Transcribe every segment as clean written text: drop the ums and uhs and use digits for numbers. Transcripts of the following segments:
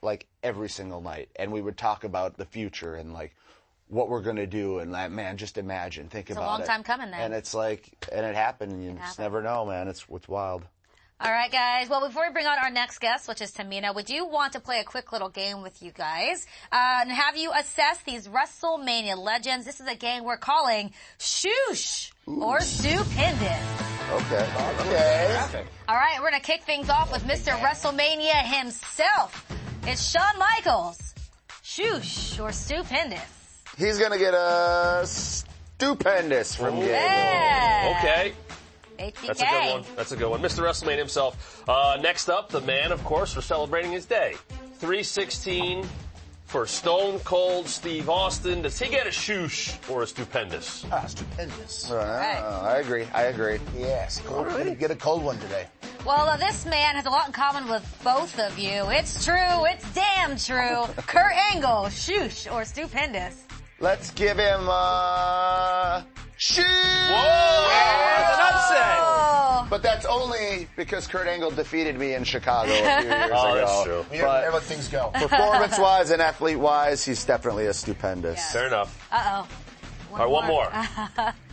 like every single night, and we would talk about the future and like what we're gonna do, and like, man, just imagine, think about it. It's a long time coming then. And it's like, and it happened, and you just never know, man. It's wild. All right, guys. Well, before we bring on our next guest, which is Tamina, we do want to play a quick little game with you guys and have you assess these WrestleMania legends. This is a game we're calling Shoosh or Stupendous. Okay. All right, we're going to kick things off with Mr. WrestleMania himself. It's Shawn Michaels. Shoosh or Stupendous? He's gonna get a stupendous from Gable. Yeah. Okay. HBK. That's a good one. That's a good one. Mr. WrestleMania himself. Next up, the man, of course, for celebrating his day. 316 for Stone Cold Steve Austin. Does he get a shoosh or a stupendous? Stupendous. I agree. Yes. Get a cold one today. Well, this man has a lot in common with both of you. It's true. It's damn true. Kurt Angle, shoosh or stupendous? Let's give him shoosh. Whoa! That's an upset. Oh. But that's only because Kurt Angle defeated me in Chicago a few years ago. That's true. You never let things go. Performance-wise and athlete-wise, he's definitely a stupendous. Yeah. Fair enough. Uh-oh. All right, one more.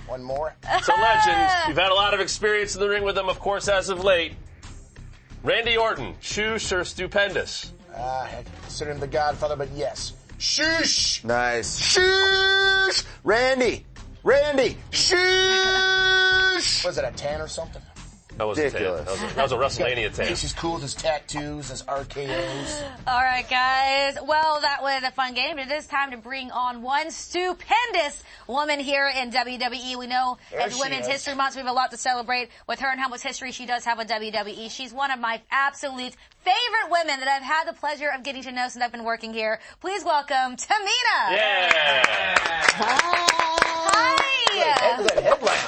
One more. So, legends, you've had a lot of experience in the ring with them, of course, as of late. Randy Orton, shoosh or stupendous? I consider him the Godfather, but yes. Shoosh! Nice. Shoosh! Randy! Shoosh! Was it a tan or something? That was Ridiculous. That was a WrestleMania tan. He's cool with his tattoos, his RKOs. All right, guys. Well, that was a fun game. It is time to bring on one stupendous woman here in WWE. We know it's Women's History Month, so we have a lot to celebrate with her and how much history she does have with WWE. She's one of my absolute favorite women that I've had the pleasure of getting to know since I've been working here. Please welcome Tamina. Yeah. Hi. Look at that headlamp.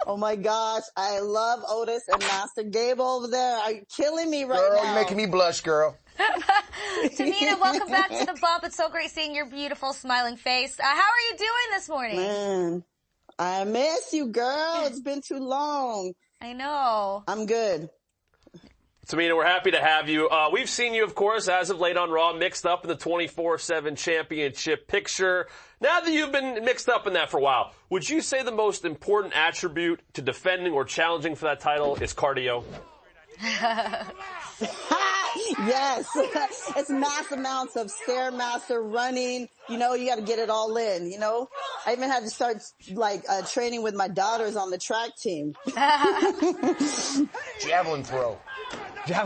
Oh my gosh, I love Otis and Master Gable over there. Are you killing me right Girl, now? you're making me blush, girl. Tamina, welcome back to the bump. It's so great seeing your beautiful smiling face. How are you doing this morning? Man, I miss you, girl. It's been too long. I know. I'm good. Tamina, we're happy to have you. We've seen you, of course, as of late on Raw, mixed up in the 24/7 championship picture. Now that you've been mixed up in that for a while, would you say the most important attribute to defending or challenging for that title is cardio? Yes. It's mass amounts of Stairmaster running. You know, you got to get it all in, you know. I even had to start, training with my daughters on the track team. Javelin throw. I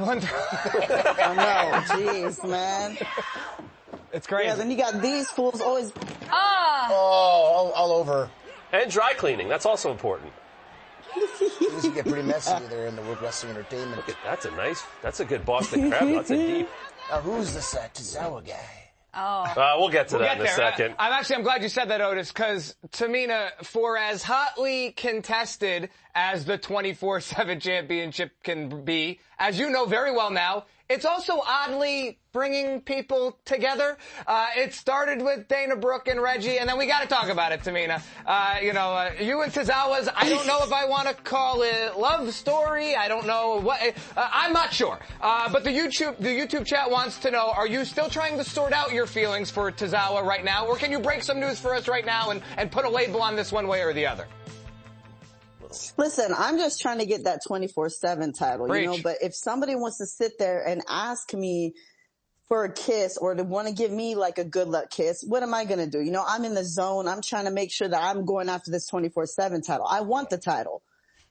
know. Jeez, man. It's crazy. Yeah, then you got these fools always. Oh, all over. And dry cleaning. That's also important. Things get pretty messy there in the wrestling entertainment. That's a good Boston crab. That's a deep. Now, who's this Tozawa guy? We'll get to that in a second. I'm glad you said that, Otis, because Tamina, for as hotly contested as the 24/7 championship can be, as you know very well now, it's also oddly bringing people together. It started with Dana Brooke and Reggie, and then we got to talk about it, Tamina. You and Tozawa's, I don't know if I want to call it love story. I don't know what. I'm not sure. But the YouTube chat wants to know: are you still trying to sort out your feelings for Tozawa right now, or can you break some news for us right now and put a label on this one way or the other? Listen, I'm just trying to get that 24/7 title, Preach. you know, but if somebody wants to sit there and ask me for a kiss or to want to give me like a good luck kiss, what am I going to do? You know, I'm in the zone. I'm trying to make sure that I'm going after this 24/7 title. I want the title.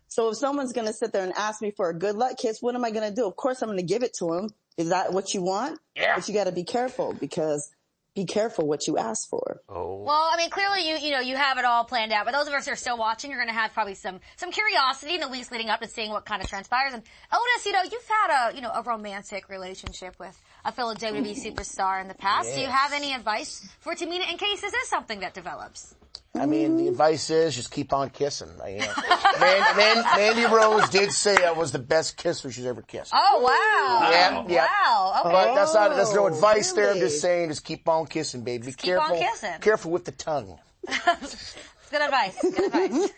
So if someone's going to sit there and ask me for a good luck kiss, what am I going to do? Of course, I'm going to give it to them. Is that what you want? Yeah. But you got to be careful because be careful what you ask for. Oh. Well, I mean, clearly you have it all planned out. But those of us who are still watching, you're going to have probably some curiosity in the weeks leading up to seeing what kind of transpires. And Otis, you've had a romantic relationship with a fellow WWE superstar in the past. Yes. Do you have any advice for Tamina in case this is something that develops? I mean, the advice is just keep on kissing. Mandy Rose did say I was the best kisser she's ever kissed. Oh, wow. Yeah. Wow. Okay. But that's no advice there. I'm really? just saying, just keep on kissing, baby. Be keep on careful. kissing. Careful with the tongue. Good advice. Good advice.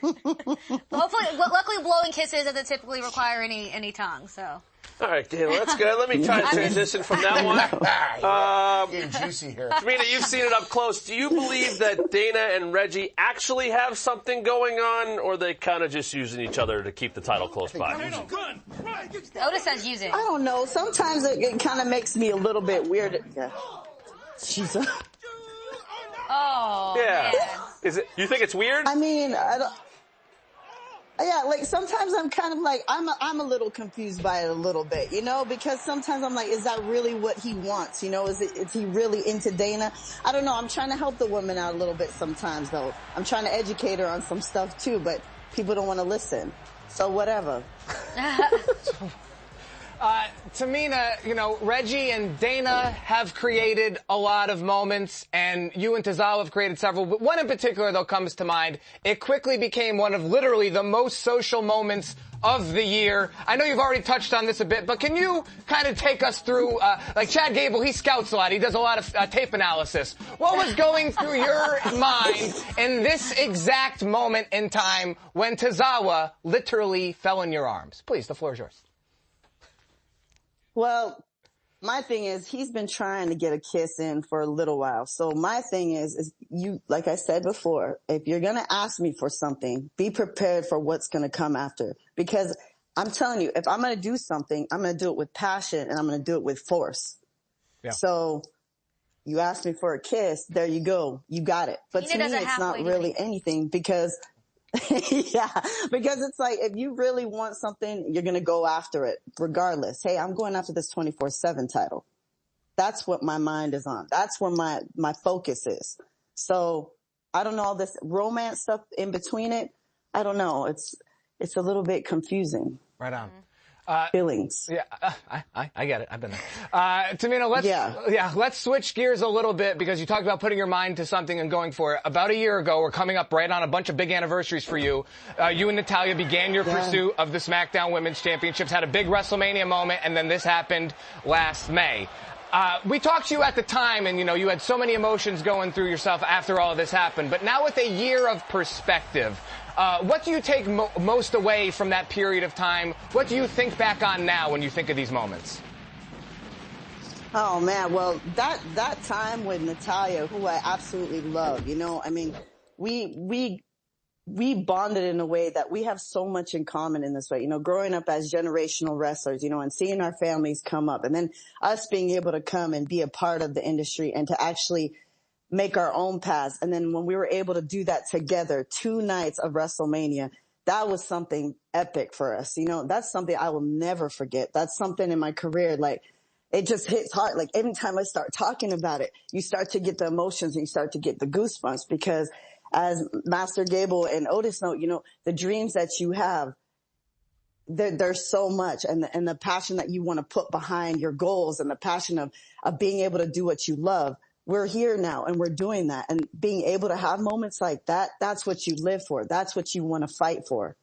Hopefully, luckily blowing kisses doesn't typically require any tongue, so. All right, Dana, that's good. Let me try to transition from that one. Getting juicy here. Tamina, you've seen it up close. Do you believe that Dana and Reggie actually have something going on, or are they kind of just using each other to keep the title close by? Otis says using. I don't know. Sometimes it kind of makes me a little bit weird. Yeah. Jesus. Oh, Yeah. man. Is it? You think it's weird? I mean, I don't. Yeah, like sometimes I'm kind of like I'm a little confused by it a little bit, you know, because sometimes I'm like, is that really what he wants? You know, is he really into Dana? I don't know. I'm trying to help the woman out a little bit sometimes, though. I'm trying to educate her on some stuff too, but people don't want to listen. So whatever. Tamina, you know, Reggie and Dana have created a lot of moments, and you and Tozawa have created several, but one in particular, though, comes to mind. It quickly became one of literally the most social moments of the year. I know you've already touched on this a bit, but can you kind of take us through, like Chad Gable, he scouts a lot. He does a lot of tape analysis. What was going through your mind in this exact moment in time when Tozawa literally fell in your arms? Please, the floor is yours. Well, my thing is he's been trying to get a kiss in for a little while. So my thing is you, like I said before, if you're going to ask me for something, be prepared for what's going to come after. Because I'm telling you, if I'm going to do something, I'm going to do it with passion and I'm going to do it with force. Yeah. So you asked me for a kiss. There you go. You got it. But to me, it's not really anything because yeah, because it's like, if you really want something, you're going to go after it regardless. Hey, I'm going after this 24/7 title. That's what my mind is on. That's where my focus is. So I don't know, all this romance stuff in between it. I don't know. It's a little bit confusing. Right on. Feelings. Yeah, I get it. I've been there. Tamina, let's switch gears a little bit because you talked about putting your mind to something and going for it. About a year ago, we're coming up right on a bunch of big anniversaries for you. You and Natalya began your pursuit of the SmackDown Women's Championships, had a big WrestleMania moment, and then this happened last May. We talked to you at the time, and, you know, you had so many emotions going through yourself after all of this happened. But now with a year of perspective, what do you take most away from that period of time? What do you think back on now when you think of these moments? Oh, man. Well, that time with Natalya, who I absolutely love, you know, I mean, we bonded in a way that we have so much in common in this way, you know, growing up as generational wrestlers, you know, and seeing our families come up and then us being able to come and be a part of the industry and to actually make our own paths. And then when we were able to do that together, 2 nights of WrestleMania, that was something epic for us. You know, that's something I will never forget. That's something in my career, like, it just hits hard. Like, every time I start talking about it, you start to get the emotions and you start to get the goosebumps because as Master Gable and Otis know, you know, the dreams that you have, there's so much and the passion that you want to put behind your goals and the passion of being able to do what you love. We're here now and we're doing that, and being able to have moments like that, that's what you live for. That's what you want to fight for.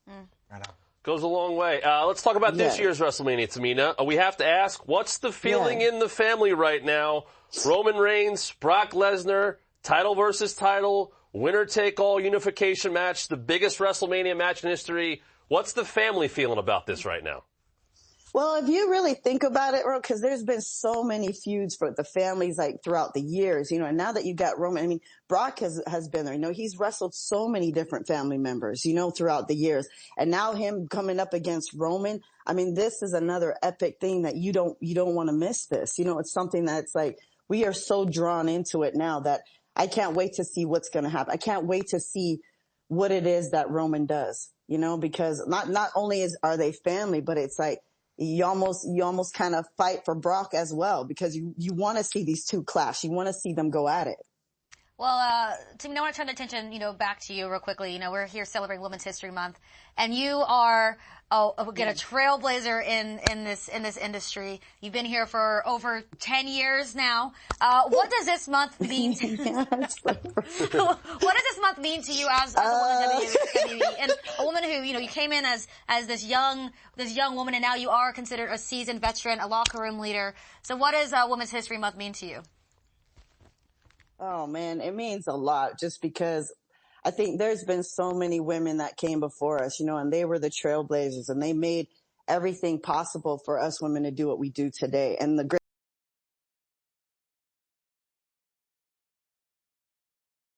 Right on. Goes a long way. Let's talk about this year's WrestleMania, Tamina. We have to ask, what's the feeling in the family right now? Roman Reigns, Brock Lesnar, title versus title, winner take all unification match, the biggest WrestleMania match in history. What's the family feeling about this right now? Well, if you really think about it, because there's been so many feuds for the families like throughout the years, you know, and now that you got Roman, I mean, Brock has been there, you know, he's wrestled so many different family members, you know, throughout the years. And now him coming up against Roman, I mean, this is another epic thing that you don't want to miss this. You know, it's something that's like, we are so drawn into it now that I can't wait to see what's going to happen. I can't wait to see what it is that Roman does, you know, because not only are they family, but it's like, you almost kind of fight for Brock as well because you want to see these two clash. You want to see them go at it. Well, Tamina, I want to turn the attention, you know, back to you real quickly. You know, we're here celebrating Women's History Month, and you are again a trailblazer in this industry. You've been here for over 10 years now. What does this month mean? What does this month mean to you as a woman in WWE and a woman who, you know, you came in as this young woman, and now you are considered a seasoned veteran, a locker room leader. So, what does Women's History Month mean to you? Oh man, it means a lot just because I think there's been so many women that came before us, you know, and they were the trailblazers and they made everything possible for us women to do what we do today. And the great